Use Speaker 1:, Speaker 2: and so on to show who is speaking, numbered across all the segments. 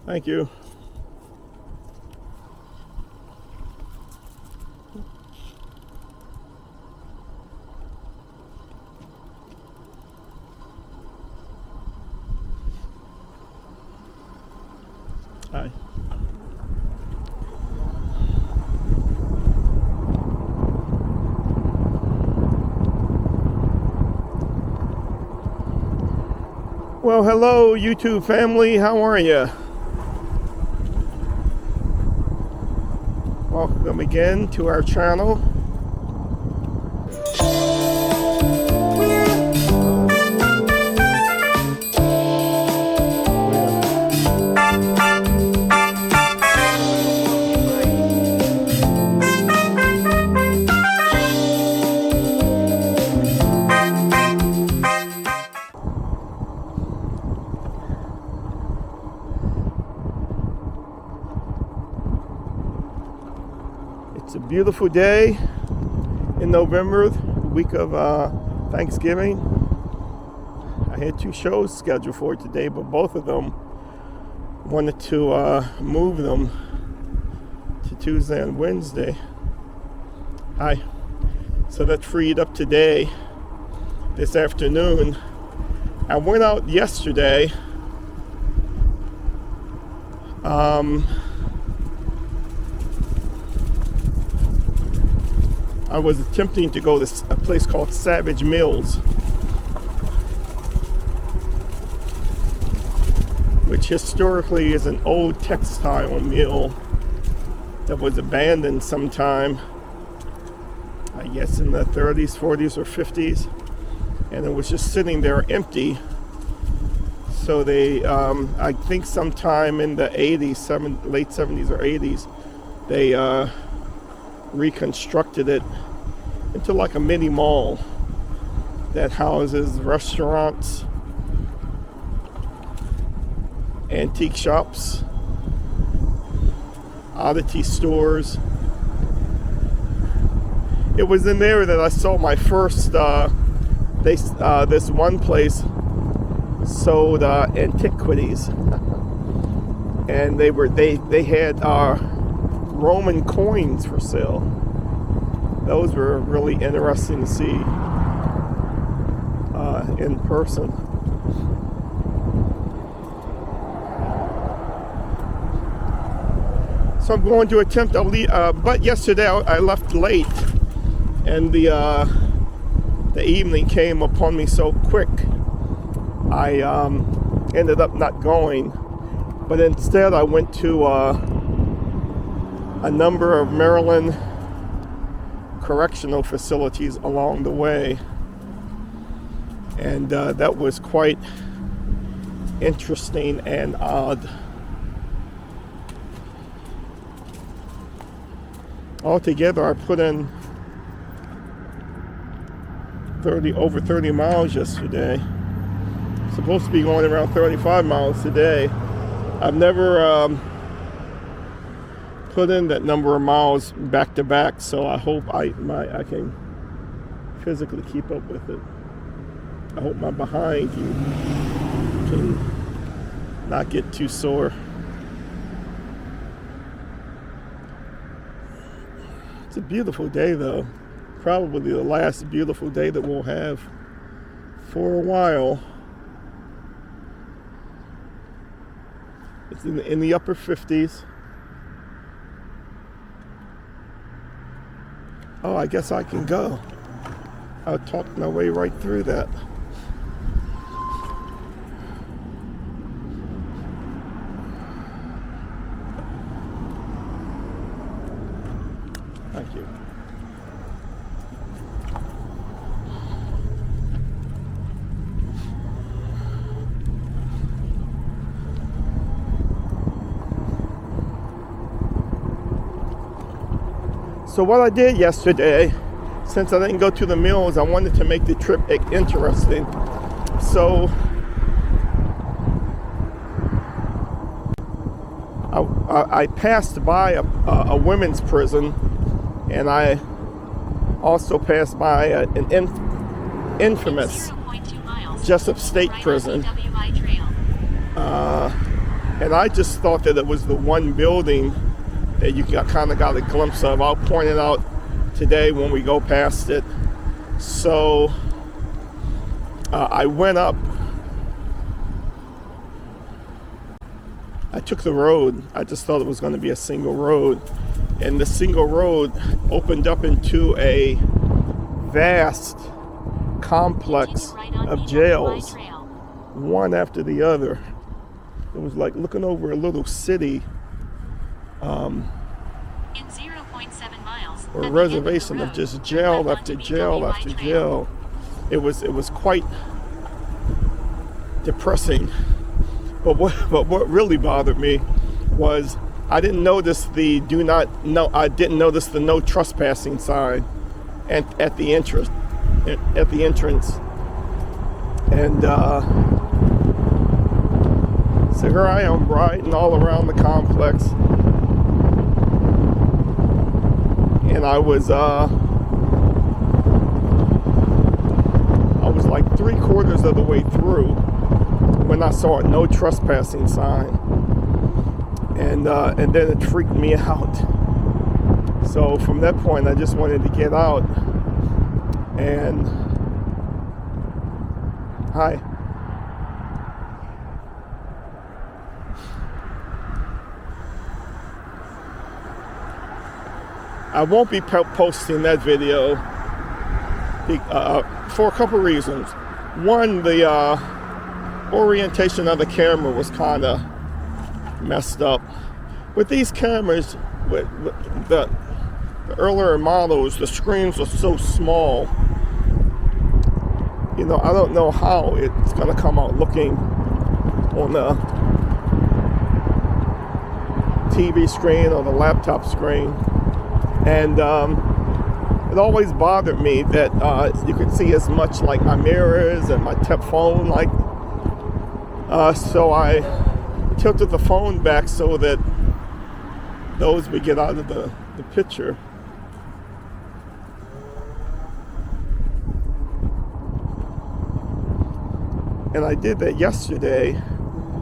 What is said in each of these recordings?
Speaker 1: Thank you. Hi. Well, hello, YouTube family. How are you? Welcome again to our channel. It's a beautiful day in November, the week of Thanksgiving. I had 2 shows scheduled for today, but both of them wanted to move them to Tuesday and Wednesday. Hi. So that freed up today, this afternoon. I went out yesterday. I was attempting to go to a place called Savage Mills, which historically is an old textile mill that was abandoned sometime, I guess in the 30s, 40s, or 50s, and it was just sitting there empty. So they, I think sometime in the 80s, late 70s or 80s, they reconstructed it into like a mini mall that houses restaurants, antique shops, oddity stores. It was in there that I saw my first this one place sold antiquities, and they had Roman coins for sale. Those were really interesting to see in person. So I'm going to attempt to leave, but yesterday I left late, and the evening came upon me so quick. I ended up not going, but instead I went to a number of Maryland correctional facilities along the way, and that was quite interesting and odd. Altogether, I put in over 30 miles yesterday. Supposed to be going around 35 miles today. I've never put in that number of miles back to back, so I hope I can physically keep up with it. I hope my behind can not get too sore. It's a beautiful day though. Probably the last beautiful day that we'll have for a while. It's in the upper 50s. Oh, I guess I can go. I'll talk my way right through that. Thank you. So what I did yesterday, since I didn't go to the mills, I wanted to make the trip interesting. So I passed by a women's prison, and I also passed by an infamous Jessup State Prison. And I just thought that it was the one building that you kind of got a glimpse of. I'll point it out today when we go past it. So I went up. I took the road. I just thought it was going to be a single road. And the single road opened up into a vast complex of jails, one after the other. It was like looking over a little city,
Speaker 2: in 0.7 miles,
Speaker 1: or a reservation of just jail after jail after jail. It was quite depressing. But what really bothered me was I didn't notice the no trespassing sign at the entrance. And so here I am riding all around the complex, and I was like 3/4 of the way through when I saw a no trespassing sign, and then it freaked me out. So from that point, I just wanted to get out. And hi. I won't be posting that video for a couple reasons. One, the orientation of the camera was kind of messed up. With these cameras, with the earlier models, the screens are so small. You know, I don't know how it's going to come out looking on the TV screen or the laptop screen. And it always bothered me that you could see as much like my mirrors and my phone like. So I tilted the phone back so that those would get out of the picture. And I did that yesterday,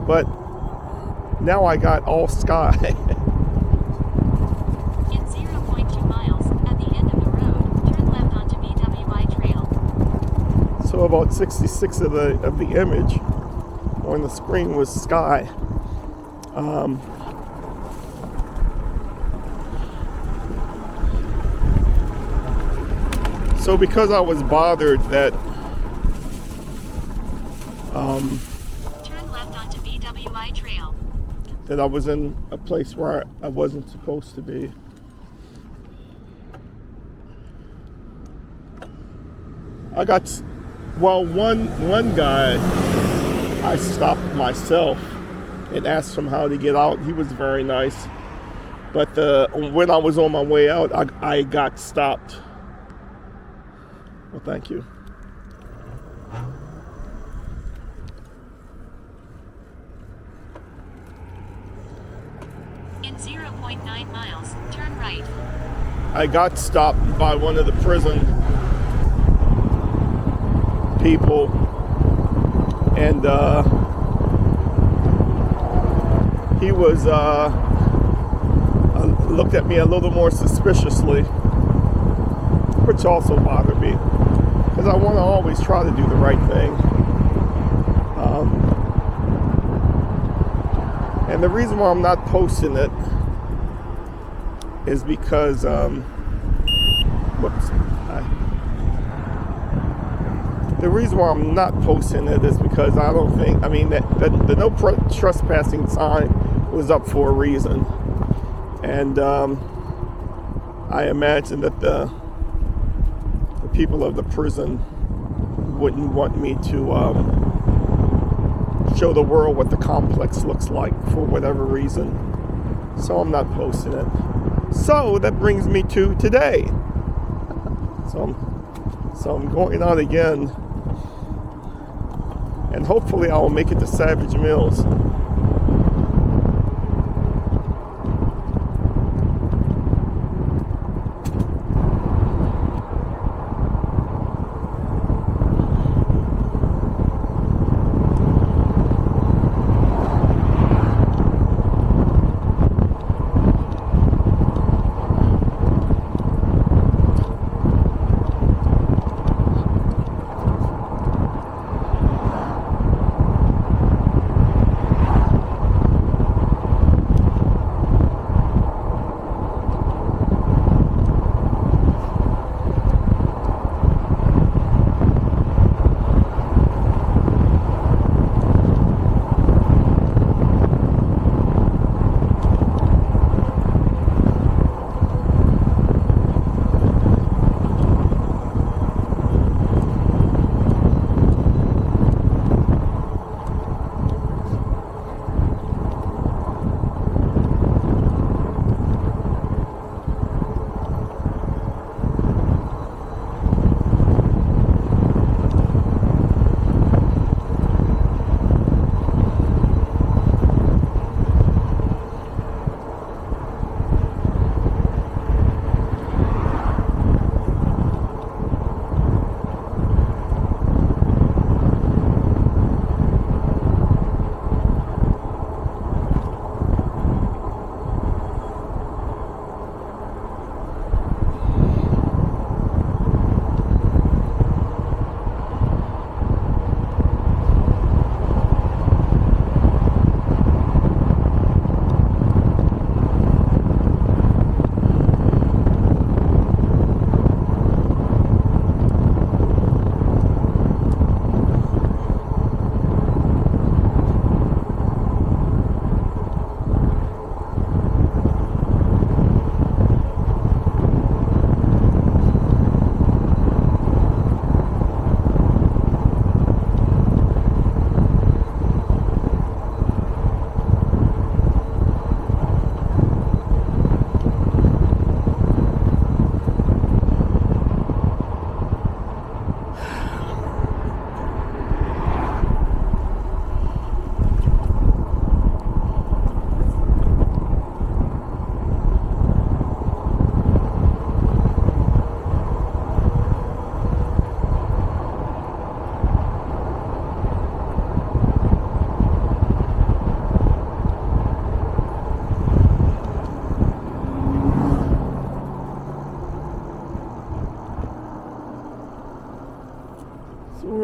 Speaker 1: but now I got all sky.
Speaker 2: In 0.2 miles, at the end of the road, turn left onto BWI Trail.
Speaker 1: So about 66 of the image on the screen was sky. So because I was bothered that
Speaker 2: turn left onto BWI Trail.
Speaker 1: that I was in a place where I wasn't supposed to be. I got, well, one guy, I stopped myself and asked him how to get out. He was very nice. But when I was on my way out, I got stopped. Well, thank you.
Speaker 2: In 0.9 miles, turn right.
Speaker 1: I got stopped by one of the prison people, and he was looked at me a little more suspiciously, which also bothered me because I want to always try to do the right thing. And the reason why I'm not posting it is because, the reason why I'm not posting it is because I don't think, the no trespassing sign was up for a reason. And I imagine that the people of the prison wouldn't want me to show the world what the complex looks like for whatever reason. So I'm not posting it. So that brings me to today. So I'm going out again, and hopefully I will make it to Savage Mills.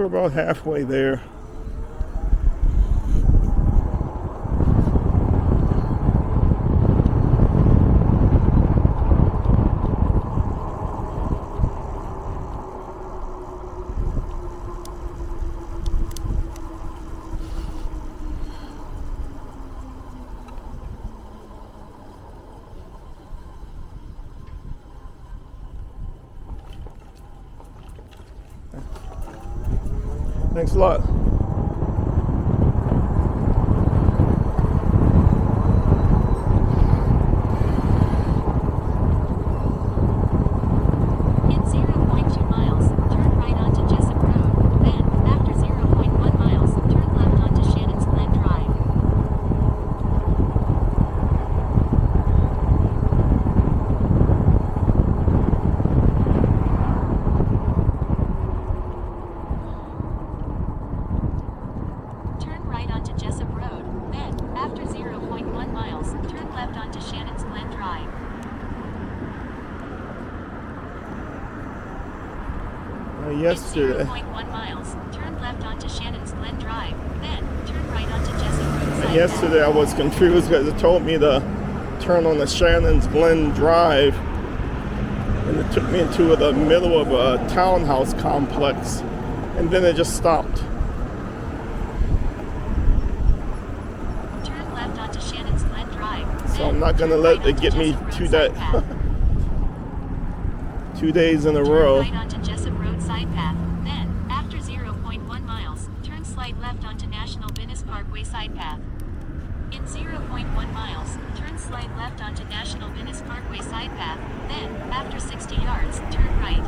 Speaker 1: about halfway there. Thanks a lot.
Speaker 2: In 0.2 miles, turn right onto Jessup Road. Then, after 0.1 miles, turn left onto Shannon's Glen Drive. Turn right onto Jessup Road. Then, after 0.1 miles, turn left onto Shannon's Glen Drive.
Speaker 1: Yesterday.
Speaker 2: In 0.1 miles, turn left onto Shannon's Glen Drive. Then, turn right onto Jessup Road. Side
Speaker 1: Yesterday I was confused because it told me to turn on the Shannon's Glen Drive, and it took me into the middle of a townhouse complex, and then it just stopped.
Speaker 2: Turn left onto Shannon's Glen Drive.
Speaker 1: So I'm not gonna let it get me to that 2 days in a row.
Speaker 2: Turn right onto Jessup Road side path. Then, after 0.1 miles, turn slide left onto National Venice Parkway side path. In 0.1 miles, turn slide left onto National Venice Parkway side path. Then, after 60 yards, turn right.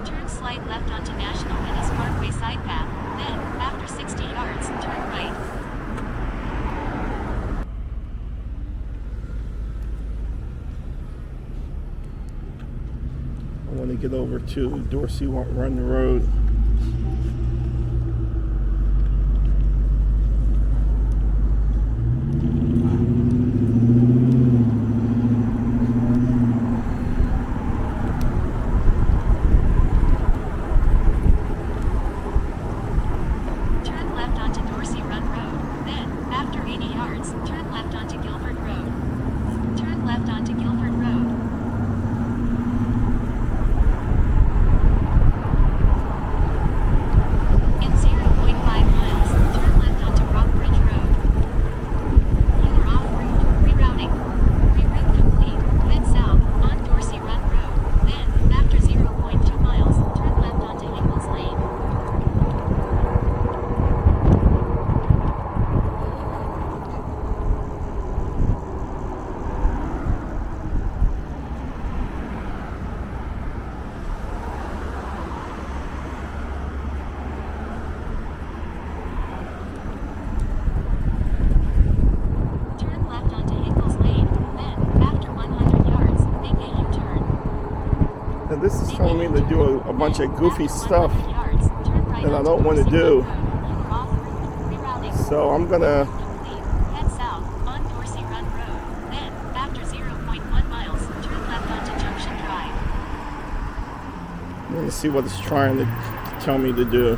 Speaker 2: Turn slide left onto National Venice Parkway side path. Then, after 60 yards, turn right.
Speaker 1: I want to get over to Dorsey Run Road.
Speaker 2: Turn left onto Dorsey Run Road. Then, after 80 yards, turn left onto Guilford Road. Turn left onto Guilford Road. In 0.5 miles, turn left onto Rockbridge Road. You are off route. Rerouting. Reroute complete. Head south on Dorsey Run Road. Then, after 0.2 miles, turn left onto Ingalls Lane. Turn left onto Ingalls Lane. Then, after 100 yards, make a U-turn.
Speaker 1: And this is telling me to do a bunch of goofy stuff that I don't want to do.
Speaker 2: You are off route. Rerouting.
Speaker 1: So I'm gonna
Speaker 2: Complete. Head south on Dorsey Run Road. Then, after 0.1 miles, turn left onto Junction Drive.
Speaker 1: see what it's trying to tell me to do.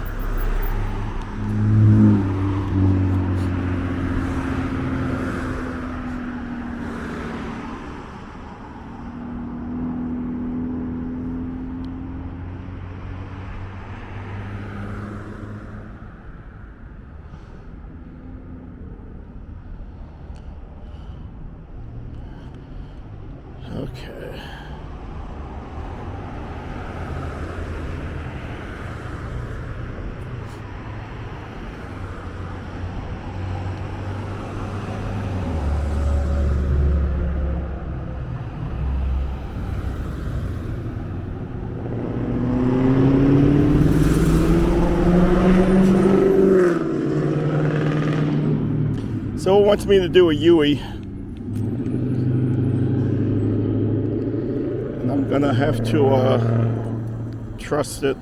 Speaker 1: Okay. So it wants me to do a UE. And I'm gonna have to trust it.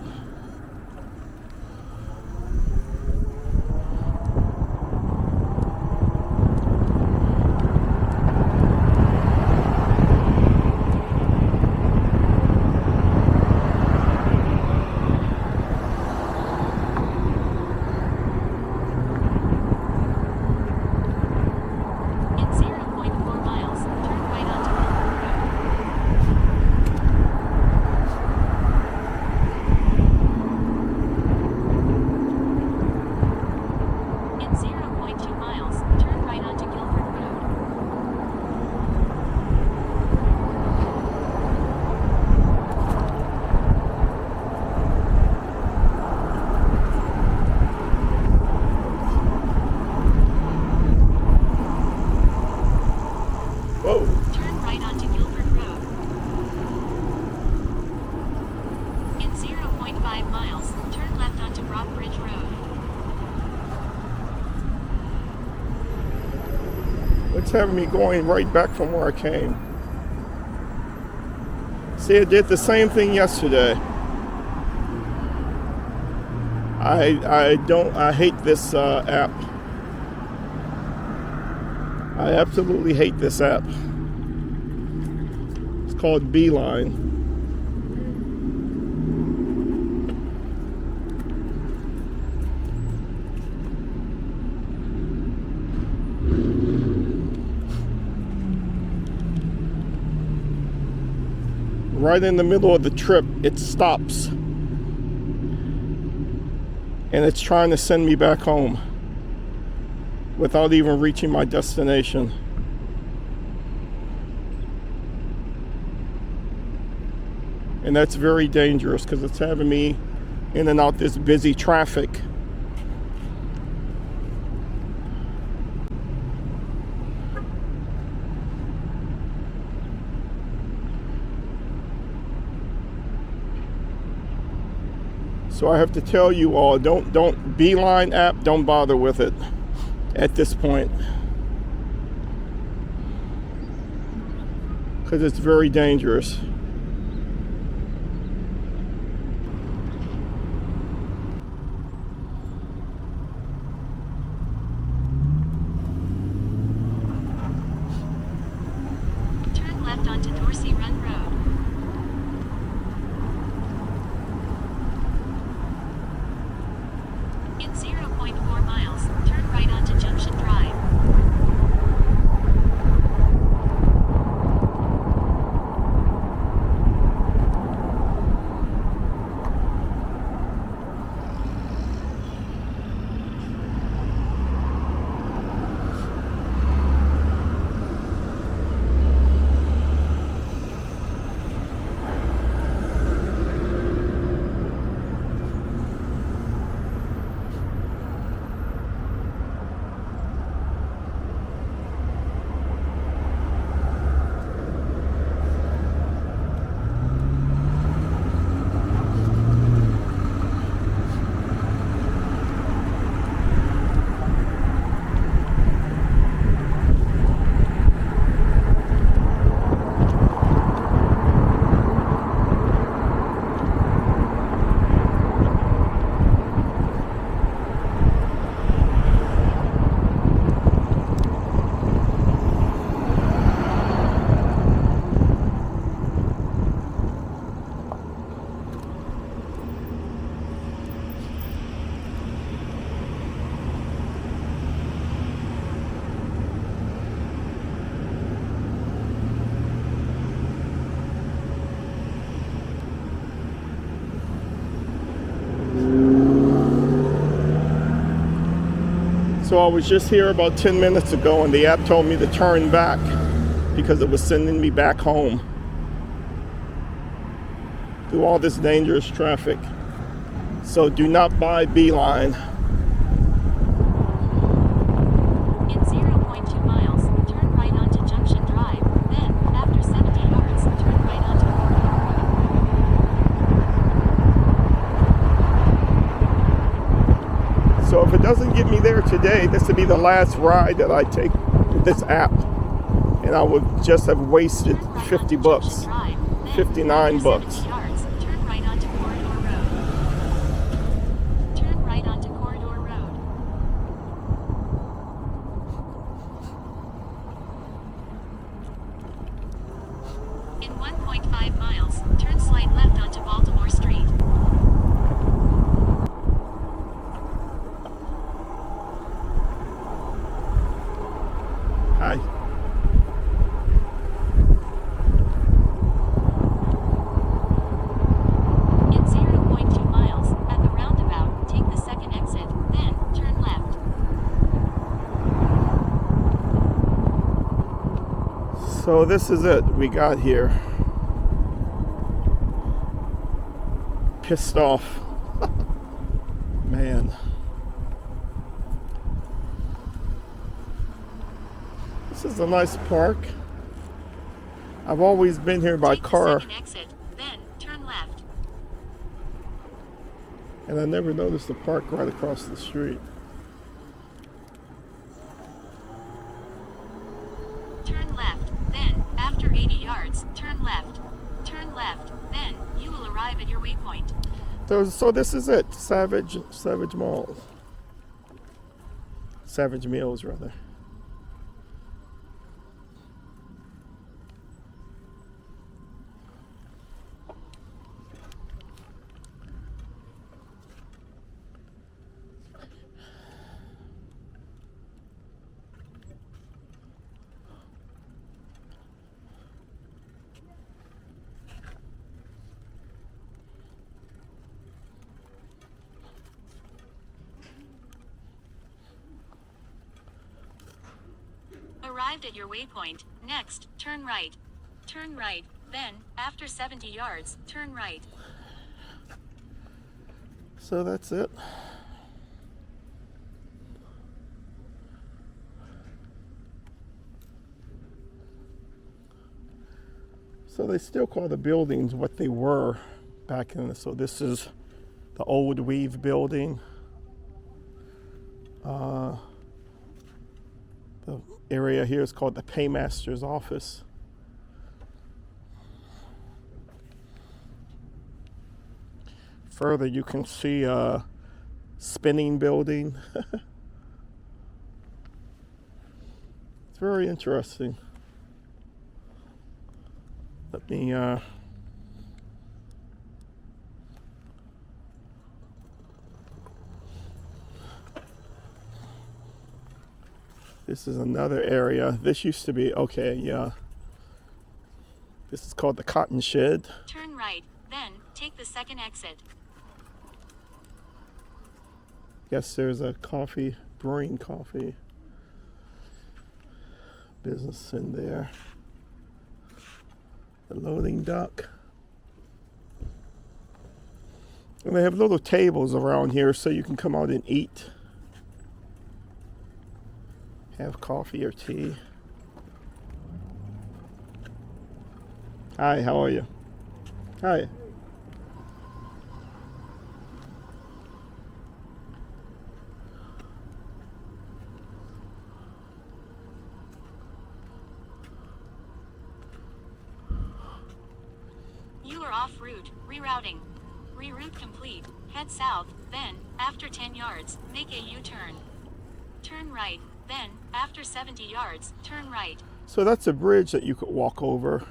Speaker 1: It's having me going right back from where I came. See, I did the same thing yesterday. I hate this app. I absolutely hate this app. It's called Beeline. Right in the middle of the trip, it stops. And it's trying to send me back home without even reaching my destination. And that's very dangerous because it's having me in and out this busy traffic. So I have to tell you all, don't Beeline app, don't bother with it at this point. Because it's very dangerous.
Speaker 2: Turn left onto Dorsey Run Road. In 0.4 miles, turn right onto Junction Drive.
Speaker 1: So I was just here about 10 minutes ago and the app told me to turn back because it was sending me back home through all this dangerous traffic. So do not buy Beeline.
Speaker 2: In 0.2 miles, turn right onto Junction Drive. Then, after 70 yards, turn right onto Fort Hill Road.
Speaker 1: So if it doesn't get me there today, this would be the last ride that I take with this app. And I would just have wasted 50 bucks, 59 bucks.
Speaker 2: Turn right onto Fort Hill Road.
Speaker 1: So this is it. We got here. Pissed off. Man. This is a nice park. I've always been here by
Speaker 2: Take
Speaker 1: car.
Speaker 2: the second exit, then turn left.
Speaker 1: And I never noticed the park right across the street.
Speaker 2: Turn left, then, after 80 yards, turn left. Turn left, then, you will arrive at your waypoint.
Speaker 1: So this is it. Savage Mall. Savage Meals, rather.
Speaker 2: Arrived at your waypoint. Next, turn right. Turn right, then, after 70 yards, turn right.
Speaker 1: So that's it. So they still call the buildings what they were back in. So this is the old Weave building. The area here is called the Paymaster's office. Further, you can see a spinning building. It's very interesting. Let me this is another area. This used to be, okay, yeah. This is called the Cotton Shed.
Speaker 2: Turn right, then, take the second exit.
Speaker 1: Yes, there's a brewing coffee business in there. The loading dock. And they have little tables around here so you can come out and eat. Have coffee or tea. Hi, how are you? Hi.
Speaker 2: You are off route, rerouting. Reroute complete, head south, then, after 10 yards, make a U-turn. Turn right, then, after 70 yards, turn right.
Speaker 1: So that's a bridge that you could walk over.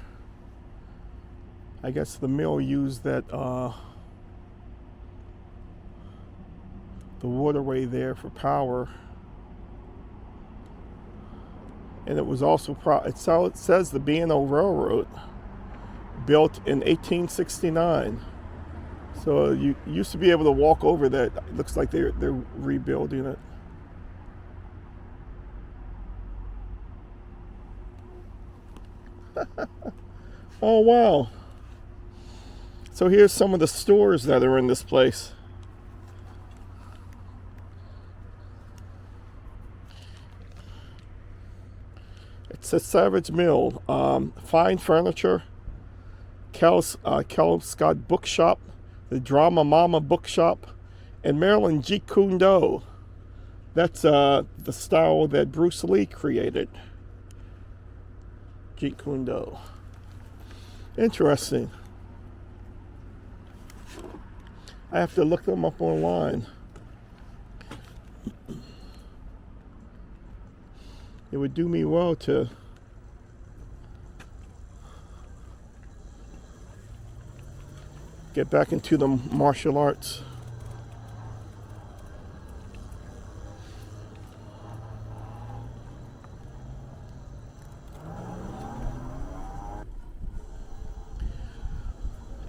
Speaker 1: I guess the mill used that, the waterway there for power. And it was also, it says the B&O Railroad, built in 1869. So you used to be able to walk over that. It looks like they're rebuilding it. Oh wow. So here's some of the stores that are in this place. It's a Savage Mill. Fine Furniture, Kelpscott Bookshop, the Drama Mama Bookshop, and Maryland Jeet Kune Do. That's the style that Bruce Lee created. Jeet Kune Do. Interesting. I have to look them up online. It would do me well to get back into the martial arts.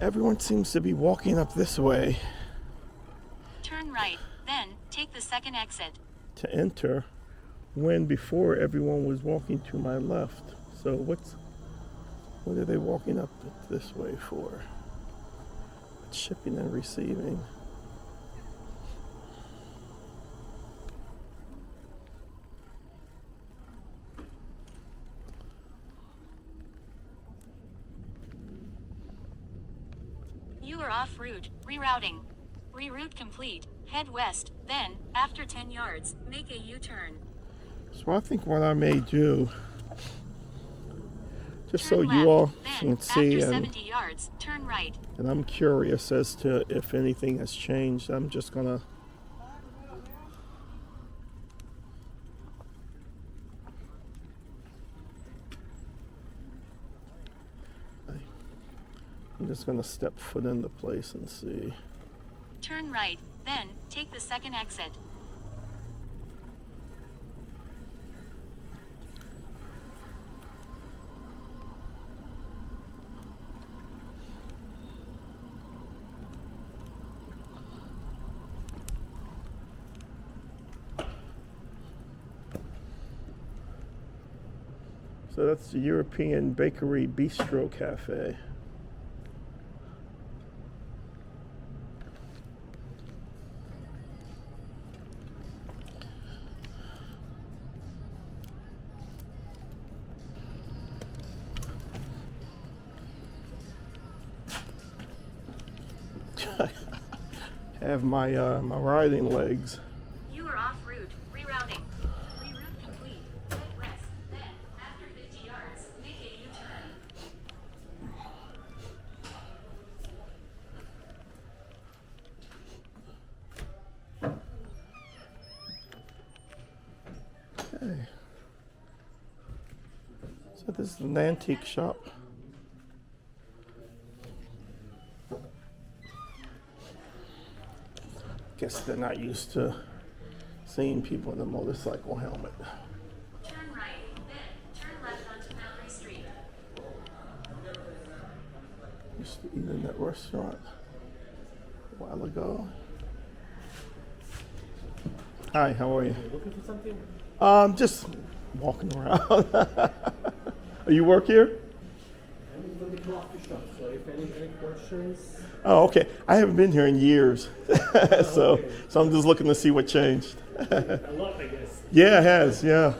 Speaker 1: Everyone seems to be walking up this way.
Speaker 2: Turn right, then, take the second exit.
Speaker 1: To enter, when before everyone was walking to my left. So what's What are they walking up this way for? Shipping and receiving.
Speaker 2: You are off route. Rerouting. Reroute complete. Head west. Then, after 10 yards, make a U-turn.
Speaker 1: So I think what I may do, just so
Speaker 2: Turn
Speaker 1: you
Speaker 2: left,
Speaker 1: all
Speaker 2: then,
Speaker 1: can see,
Speaker 2: after
Speaker 1: and
Speaker 2: 70 yards, turn right.
Speaker 1: I'm curious as to if anything has changed. I'm just gonna step foot into place and see.
Speaker 2: Turn right, then, take the second exit.
Speaker 1: So that's the European Bakery Bistro Cafe. Have my my riding legs.
Speaker 2: You are off route. Rerouting. Reroute complete. Head west. Then, after 50 yards, make a U-turn.
Speaker 1: Okay. So this is an antique shop. Guess they're not used to seeing people in a motorcycle helmet.
Speaker 2: Turn right, then turn left onto Mallory Street.
Speaker 1: Used to eat in that restaurant a while ago. Hi, how are you?
Speaker 3: Looking for something?
Speaker 1: Just walking around. You work here?
Speaker 3: I'm in the coffee shop, so if any questions.
Speaker 1: Oh, okay. I haven't been here in years, so I'm just looking to see what changed.
Speaker 3: A lot, I guess.
Speaker 1: Yeah, it has. Yeah.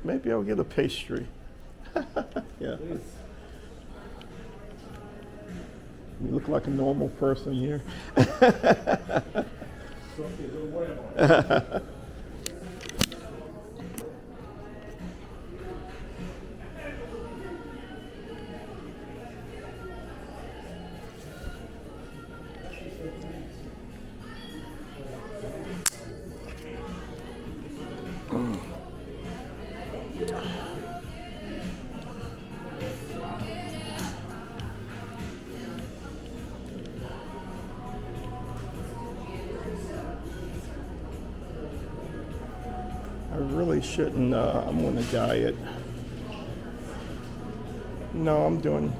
Speaker 1: Maybe I'll get a pastry. Yeah.
Speaker 3: Please.
Speaker 1: You look like a normal person here.
Speaker 3: Sophie, don't worry about it.
Speaker 1: I really shouldn't. I'm on a diet. No, I'm doing.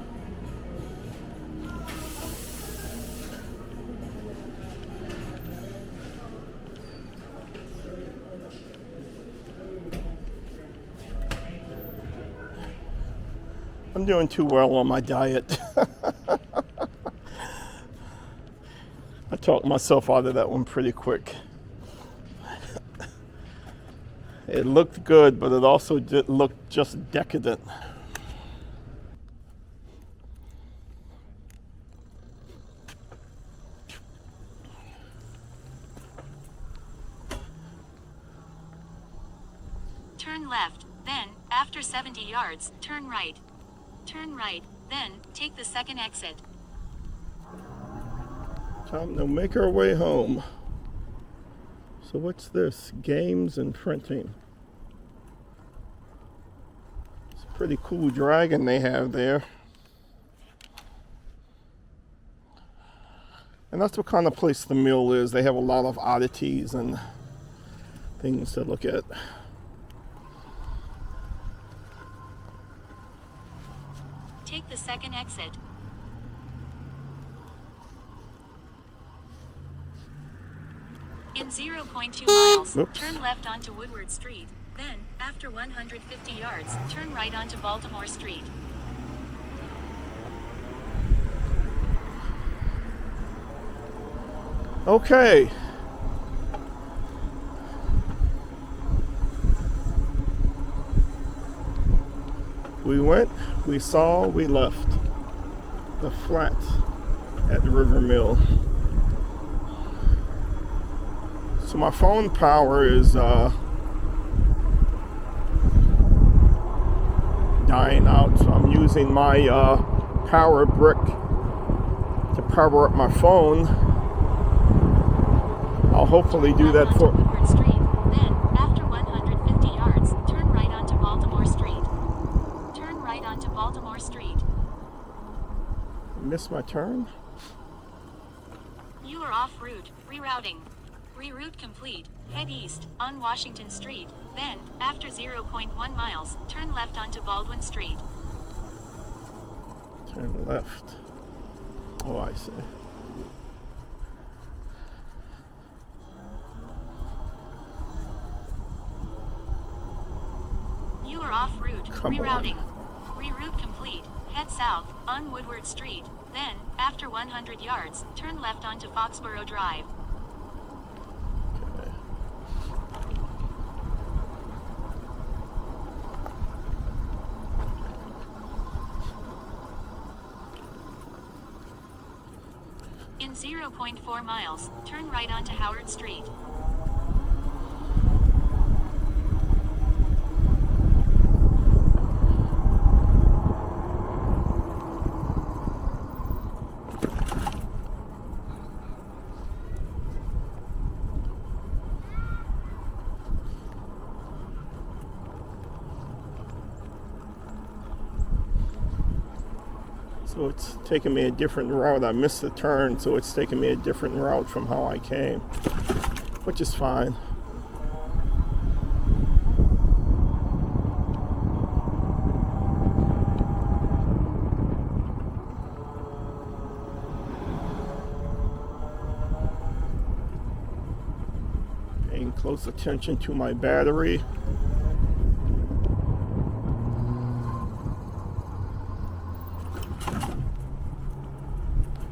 Speaker 1: I'm doing too well on my diet. I talked myself out of that one pretty quick. It looked good, but it also looked just decadent.
Speaker 2: Turn left, then, after 70 yards, turn right. Turn right, then, take the second exit.
Speaker 1: Time to make our way home. So what's this? Games and printing. It's a pretty cool dragon they have there. And that's what kind of place the mill is. They have a lot of oddities and things to look at.
Speaker 2: the second exit. In 0.2 miles,
Speaker 1: Oops.
Speaker 2: turn left onto Woodward Street. Then, after 150 yards, turn right onto Baltimore Street.
Speaker 1: Okay. We went, we saw, we left the flat at the River Mill. So my phone power is dying out, so I'm using my power brick to power up my phone. I'll hopefully do that for...
Speaker 2: Woodward Street. Then, after 150 yards, turn right onto Baltimore Street. Turn right onto Baltimore Street.
Speaker 1: Missed my turn?
Speaker 2: You are off route. Rerouting. Reroute complete. Head east on Washington Street. Then, after 0.1 miles, turn left onto Baldwin Street.
Speaker 1: Turn left. Oh, I see.
Speaker 2: You are off route.
Speaker 1: Come
Speaker 2: Rerouting. Reroute complete. Head south on Woodward Street. Then, after 100 yards, turn left onto Foxborough Drive.
Speaker 1: Okay.
Speaker 2: In 0.4 miles, turn right onto Howard Street.
Speaker 1: So it's taking me a different route. I missed the turn, so it's taking me a different route from how I came, which is fine. Paying close attention to my battery.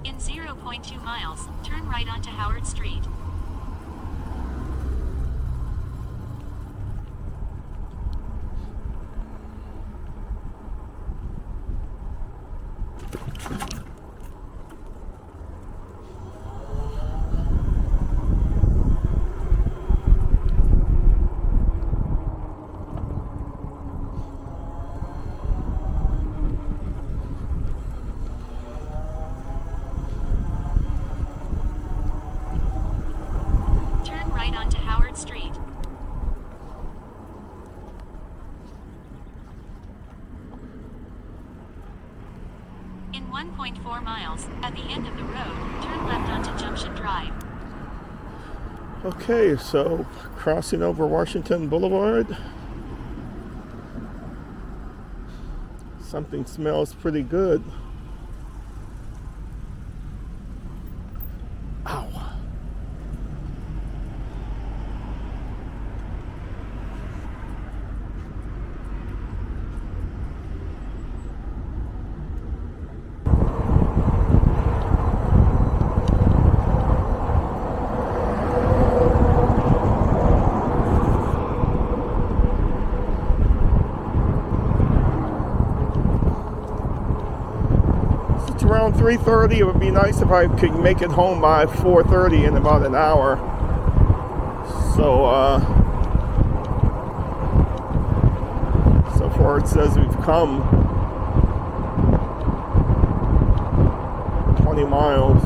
Speaker 2: In 0.2 miles, turn right onto Howard Street. Turn right onto Howard Street. In 1.4 miles, at the end of the road, turn left onto Junction Drive.
Speaker 1: Okay, so crossing over Washington Boulevard. Something smells pretty good. Ow. Around 3:30. It would be nice if I could make it home by 4:30 in about an hour. So far it says we've come 20 miles.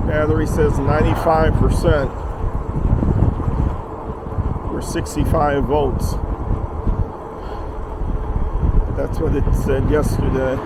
Speaker 1: Battery says 95%. We're 65 volts. That's what it said yesterday.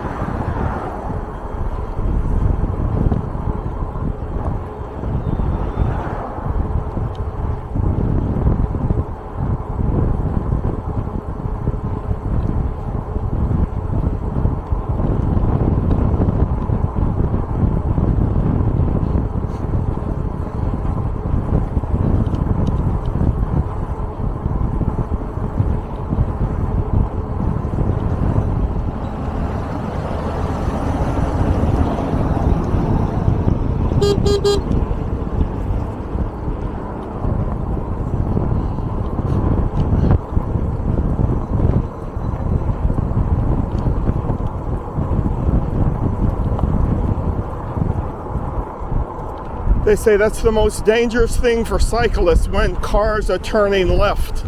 Speaker 1: They say that's the most dangerous thing for cyclists when cars are turning left.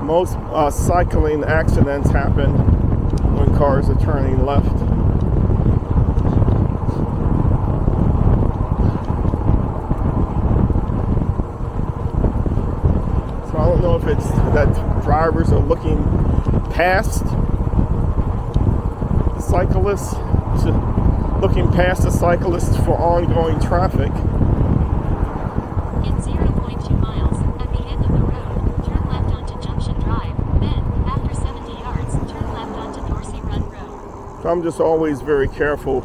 Speaker 1: Most cycling accidents happen when cars are turning left. So I don't know if it's that drivers are looking past the cyclists, looking past the cyclists for ongoing traffic.
Speaker 2: In 0.2 miles, at the end of the road, turn left onto Junction Drive. Then, after 70 yards, turn left onto Dorsey Run Road.
Speaker 1: So I'm just always very careful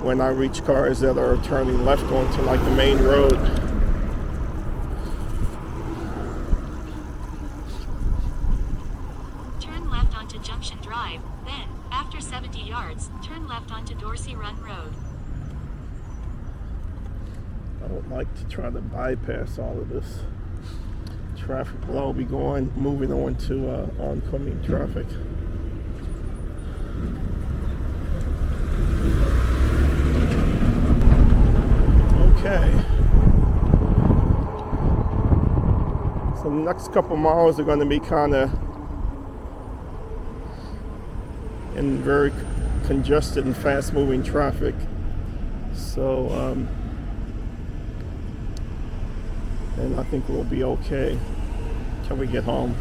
Speaker 1: when I reach cars that are turning left onto like the main road.
Speaker 2: Turn left onto Junction Drive. Then, after 70 yards, turn left onto Dorsey Run Road.
Speaker 1: I don't like to try to bypass all of this traffic, but I'll be moving on to oncoming traffic. Okay. So the next couple miles are going to be kind of in very congested and fast-moving traffic. So, and I think we'll be okay till we get home.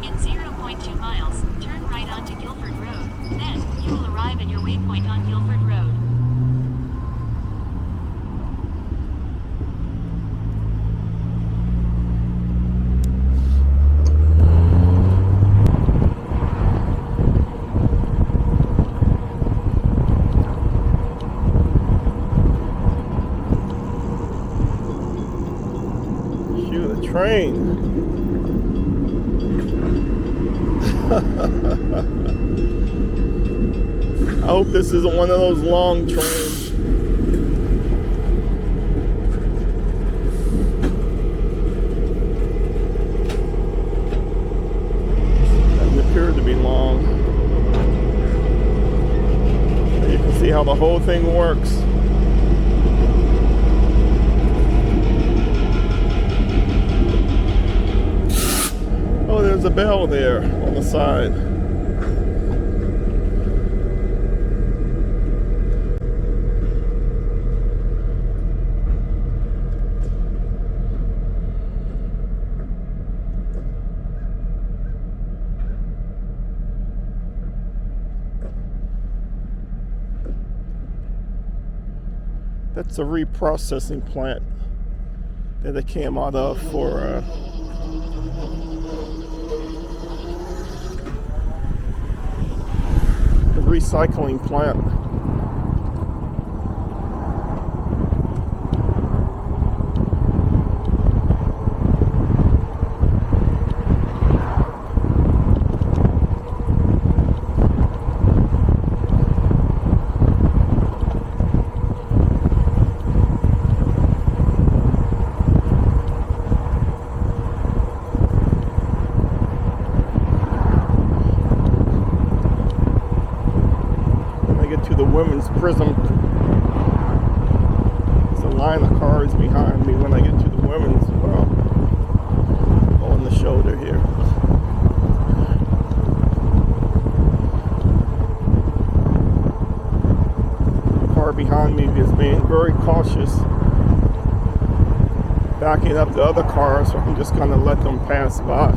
Speaker 2: In 0.2 miles, turn right onto Guilford Road. Then, you will arrive at your waypoint on Guilford Road.
Speaker 1: Shoot, a train. I hope this isn't one of those long trains. Doesn't appear to be long. You can see how the whole thing works. Oh, there's a bell there on the side. That's a reprocessing plant that it came out of for the recycling plant. To the women's prism. There's a line of cars behind me when I get to the women's, well, on the shoulder here. The car behind me is being very cautious, backing up the other cars, so I'm just gonna let them pass by.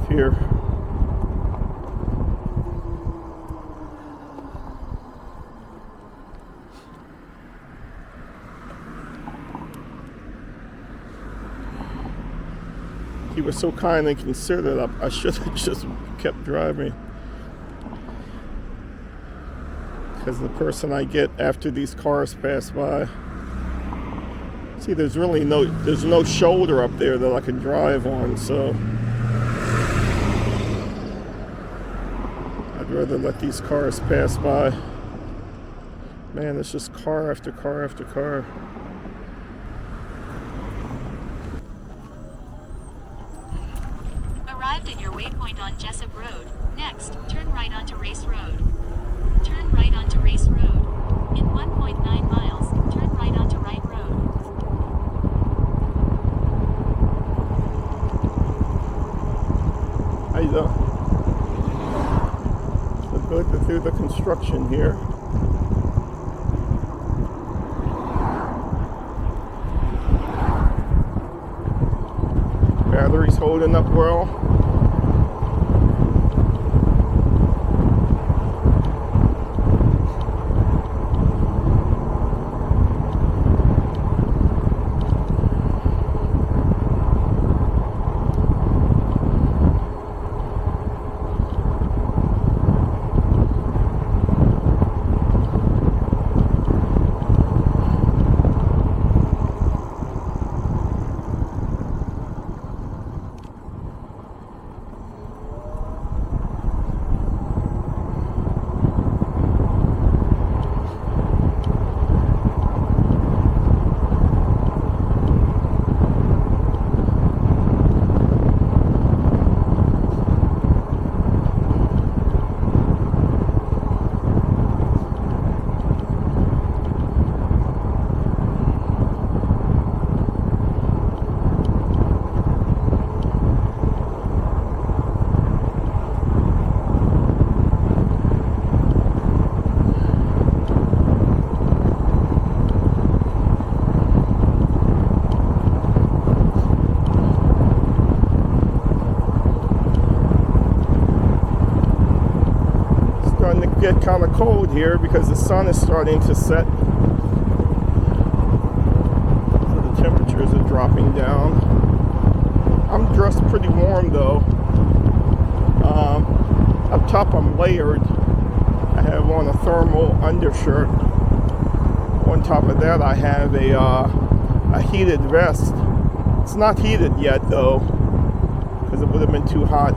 Speaker 1: Here. he was so kind and considerate. I should have just kept driving. Because the person I get after these cars pass by. See, there's no shoulder up there that I can drive on, so I'd rather let these cars pass by. Man, it's just car after car after car.
Speaker 2: Arrived at your waypoint on Jessup Road. Next, turn right onto Race Road. Turn right onto Race Road. In 1.9 miles, turn right onto Wright Road.
Speaker 1: How you doing? So good to through the construction here. Battery's holding up well. Get kind of cold here because the sun is starting to set, so the temperatures are dropping down. I'm dressed pretty warm though. Up top I'm layered. I have on a thermal undershirt. On top of that I have a heated vest. It's not heated yet though because it would have been too hot.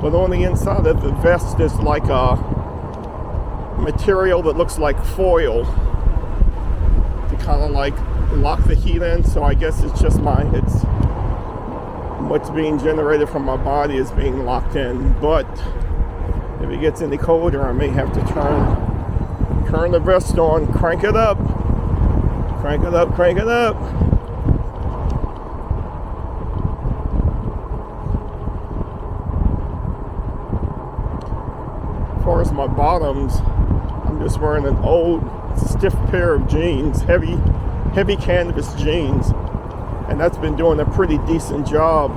Speaker 1: But on the inside of the vest is like a material that looks like foil to kind of like lock the heat in. So I guess it's just it's what's being generated from my body is being locked in. But if it gets any colder, I may have to turn the vest on, crank it up, crank it up, crank it up. As far as my bottoms, I'm just wearing an old stiff pair of jeans, heavy canvas jeans, and that's been doing a pretty decent job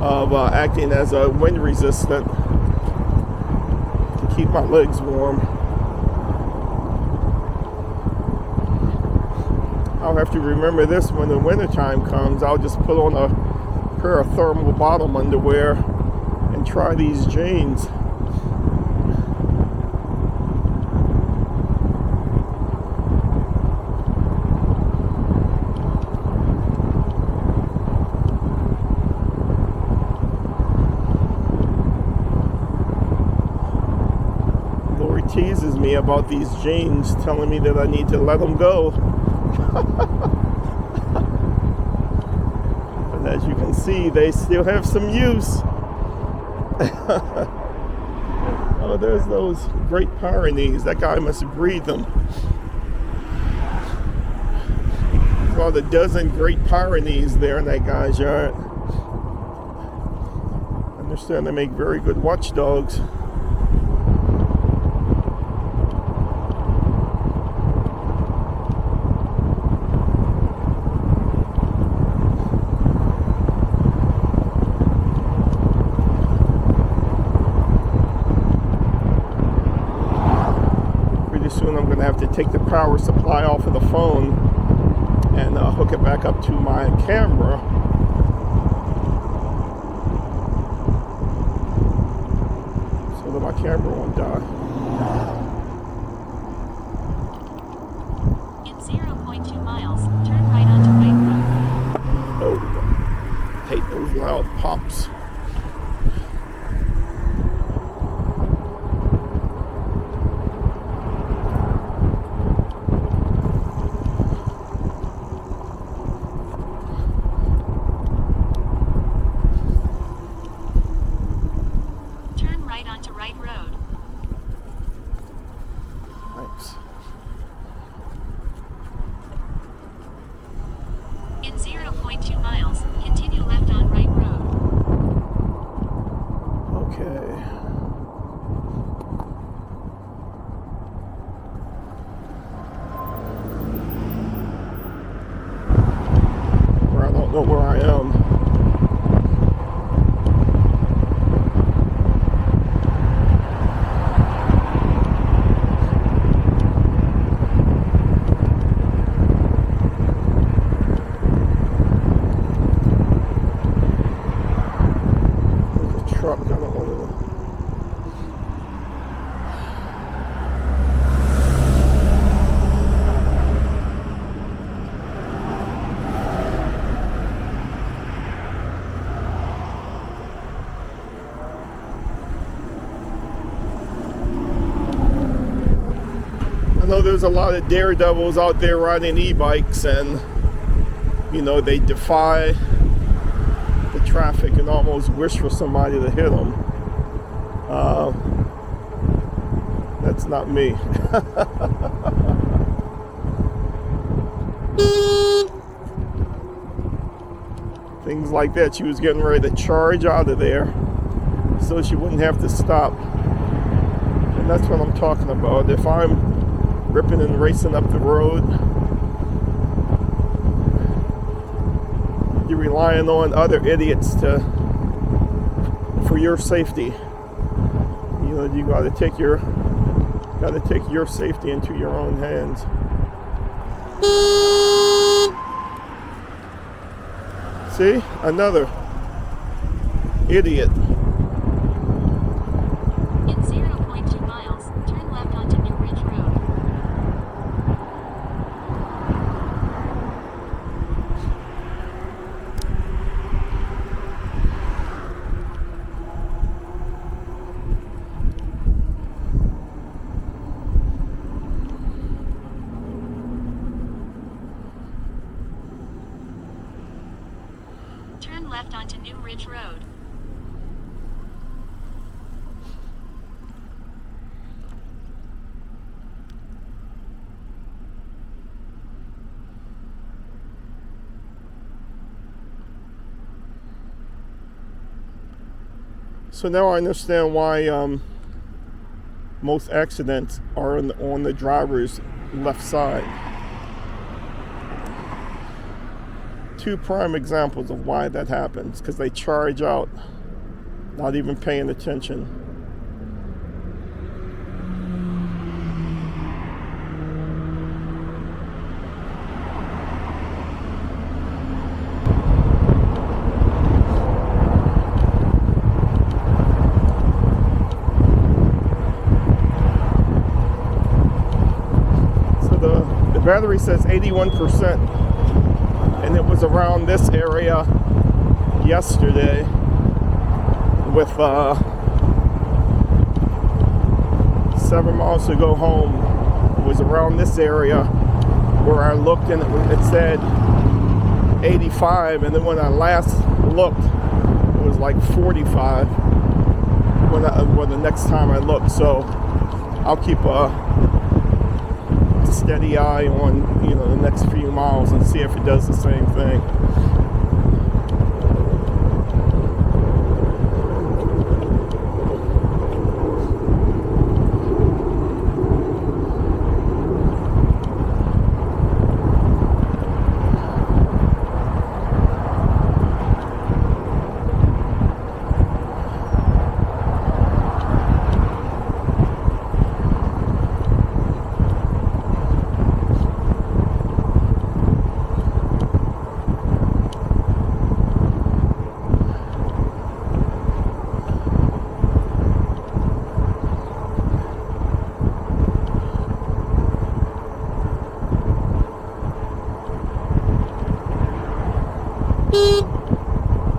Speaker 1: of acting as a wind resistant to keep my legs warm. I'll have to remember this when the winter time comes. I'll just put on a pair of thermal bottom underwear and try these jeans. Teases me about these jeans, telling me that I need to let them go. But as you can see, they still have some use. Oh, there's those Great Pyrenees. That guy must breed them. There's about a dozen Great Pyrenees there in that guy's yard. I understand they make very good watchdogs. Soon I'm going to have to take the power supply off of the phone and hook it back up to my camera. So that my camera won't die.
Speaker 2: In 0.2 miles, turn right onto Right Road.
Speaker 1: Oh, hate those loud pops.
Speaker 2: Turn right onto Right Road.
Speaker 1: Thanks.
Speaker 2: In 0.2 miles, continue left on Right Road.
Speaker 1: Okay. Where I don't know where I am. There's a truck. I don't know where. I know there's a lot of daredevils out there riding e-bikes, and you know, they defy the traffic and almost wish for somebody to hit them. That's not me. Things like that. She was getting ready to charge out of there so she wouldn't have to stop. And that's what I'm talking about. If I'm ripping and racing up the road, you're relying on other idiots for your safety. You know, you gotta take your safety into your own hands. See? Another idiot.
Speaker 2: In 0.2 miles, turn left onto New Ridge Road. Turn left onto New Ridge Road.
Speaker 1: So now I understand why most accidents are on the driver's left side. Two prime examples of why that happens, because they charge out, not even paying attention. So the battery says 81%. And it was around this area yesterday with 7 miles to go home. It was around this area where I looked, and it said 85, and then when I last looked it was like 45 when the next time I looked. So I'll keep a steady eye on, you know, the next few miles and see if it does the same thing.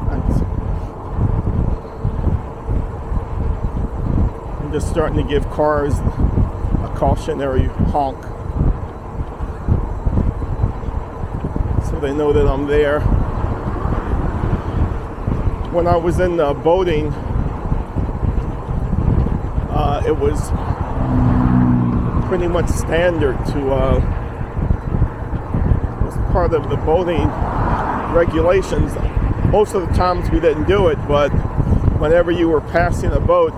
Speaker 1: Thanks. I'm just starting to give cars a cautionary honk, so they know that I'm there. When I was in boating, it was pretty much standard to, as part of the boating regulations. Most of the times we didn't do it, but whenever you were passing a boat,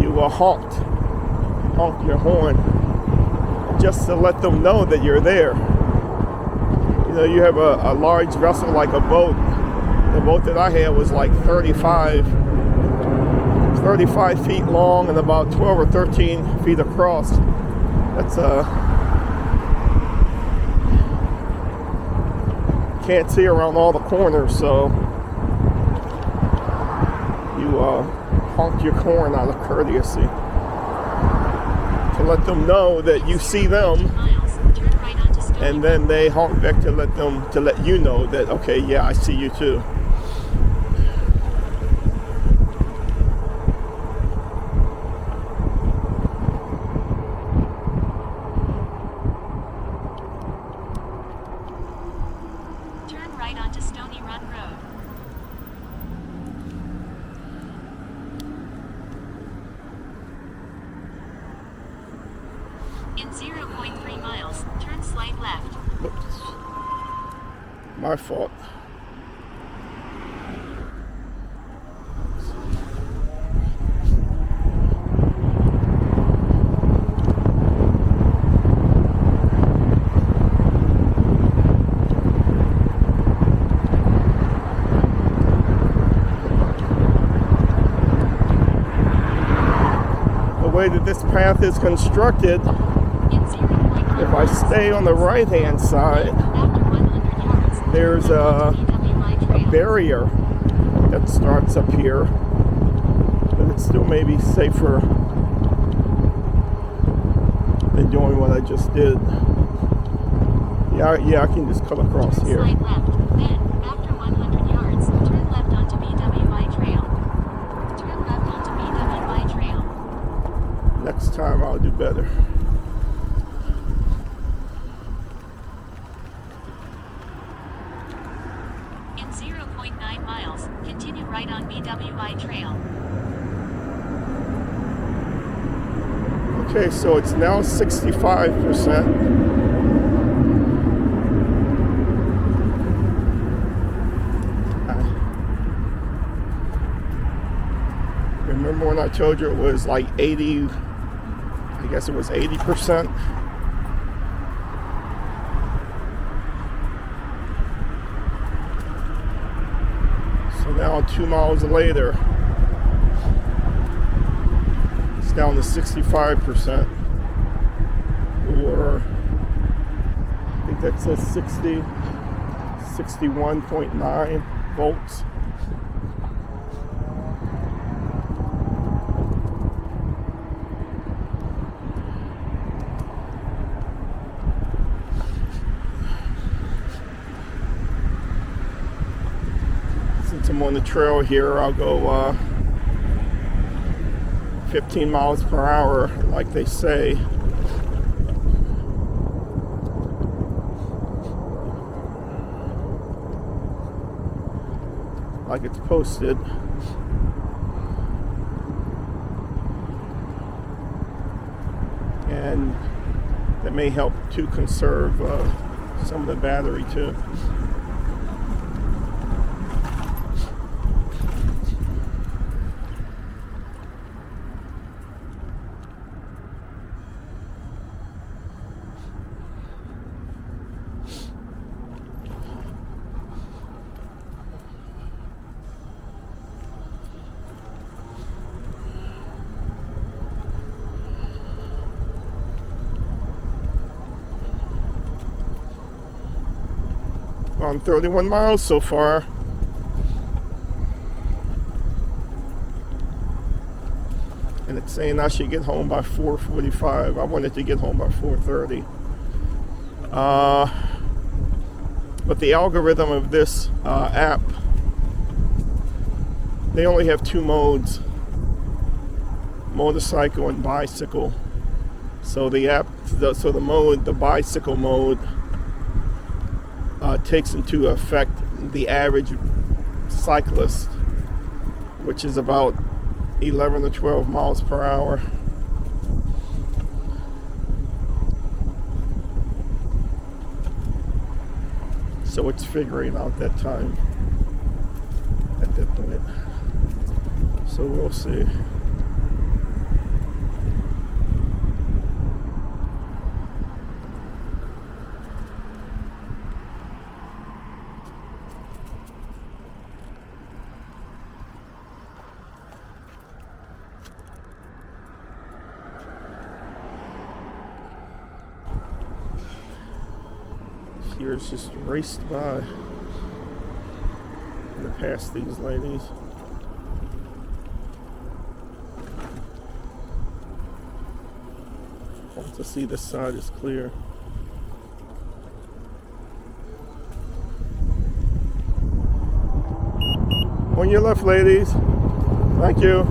Speaker 1: you honked your horn just to let them know that you're there. You know, you have a large vessel like a boat. The boat that I had was like 35 feet long and about 12 or 13 feet across. That's can't see around all the corners, so you honk your horn out of courtesy to let them know that you see them, and then they honk back to let you know that, okay, yeah, I see you too.
Speaker 2: In 0.3 miles, turn slight left.
Speaker 1: Oops. My fault. The way that this path is constructed, if I stay on the right-hand side, there's a barrier that starts up here, but it still may be safer than doing what I just did. Yeah, I can just cut across here.
Speaker 2: Then, after 100 yards, turn left onto BWI Trail. Turn left onto BWI Trail.
Speaker 1: Next time I'll do better.
Speaker 2: In 0.9 miles, continue right on BWI Trail.
Speaker 1: Okay, so it's now 65%. Remember when I told you it was like 80, I guess it was 80%? So now 2 miles later, it's down to 65%, or I think that says 61.9 volts. Since I'm on the trail here, I'll go 15 miles per hour, like they say. Like it's posted. And that may help to conserve some of the battery too. On 31 miles so far. And it's saying I should get home by 4:45. I wanted to get home by 4:30. But the algorithm of this app, they only have two modes, motorcycle and bicycle. So the bicycle mode takes into effect the average cyclist, which is about 11 to 12 miles per hour. So it's figuring out that time at that point. So we'll see. Years just raced by to pass these ladies. Want to see this side is clear. On your left, ladies. Thank you.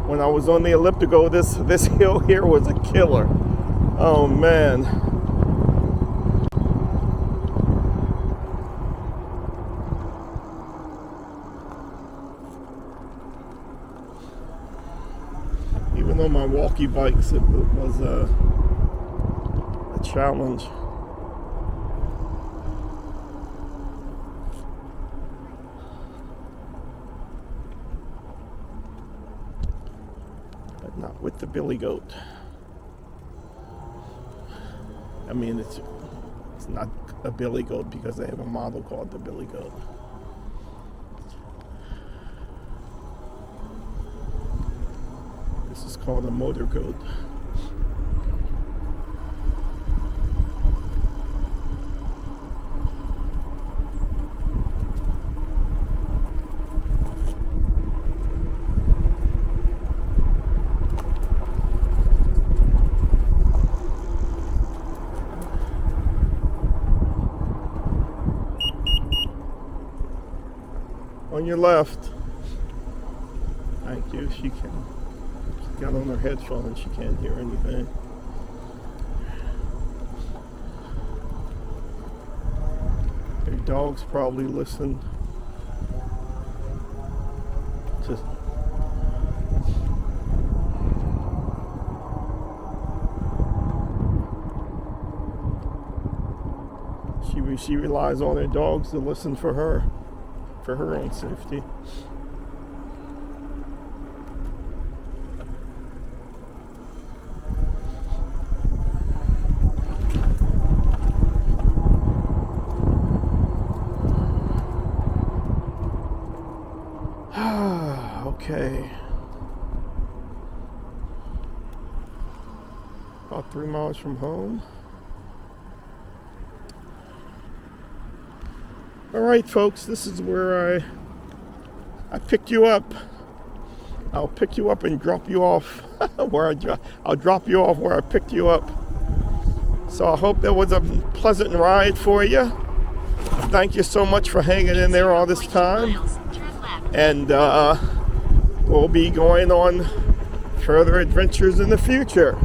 Speaker 1: When I was on the elliptical, this hill here was a killer. Oh man. Even though my walkie bikes, it was a challenge. Not with the billy goat. I mean, it's not a billy goat because they have a model called the billy goat. This is called a motor goat. On your left. Thank you. She got on her headphones. She can't hear anything. Her dogs probably listen to. She relies on her dogs to listen for her own safety. Okay. About 3 miles from home. All right, folks, this is where I picked you up. I'll pick you up and drop you off I'll drop you off where I picked you up. So I hope that was a pleasant ride for you. Thank you so much for hanging in there all this time. And we'll be going on further adventures in the future.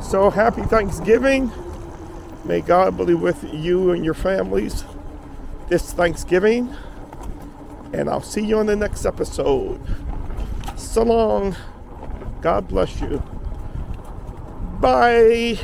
Speaker 1: So happy Thanksgiving. May God be with you and your families this Thanksgiving, and I'll see you on the next episode. So long. God bless you. Bye.